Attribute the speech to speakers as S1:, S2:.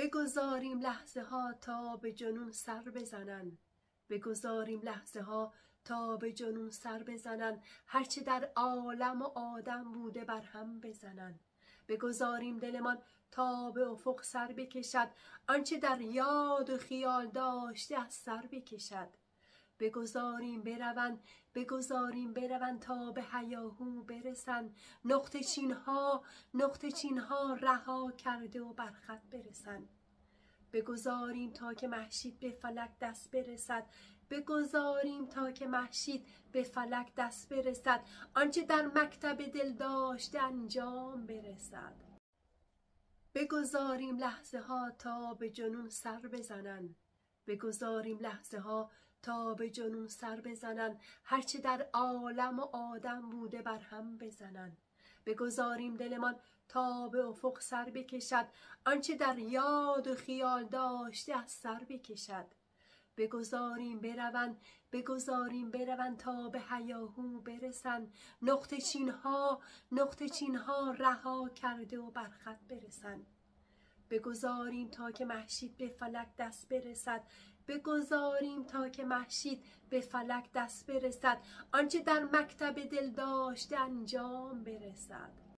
S1: بگذاریم لحظه ها تا به جنون سر بزنن، بگذاریم لحظه ها تا به جنون سر بزنن، هرچه در عالم و آدم بوده بر هم بزنن. بگذاریم دلمان تا به افق سر بکشد، آنچه در یاد و خیال داشته از سر بکشد. بگذاریم بروند، بگذاریم بروند تا به هیاهو برسند، نقطه چین ها رها کرده و بر خط برسند. بگذاریم تا که مهشید به فلک دست برسد، بگذاریم تا که مهشید به فلک دست برسد، آنچه در مکتب دل داشته انجام برسد. بگذاریم لحظه ها تا به جنون سر بزنن، بگذاریم لحظه ها تا به جنون سر بزنن، هرچه در عالم و آدم بوده بر هم بزنن. بگذاریم دلمان تا به افق سر بکشد، آنچه در یاد و خیال داشته از سر بکشد. بگذاریم بروند، بگذاریم بروند تا به هیاهو برسند، نقطه چین ها رها کرده و بر خط برسند. بگذاریم تا که مهشید به فلک دست برسد، بگذاریم تا که مهشید به فلک دست برسد، آنچه در مکتب دل داشته انجام برسد.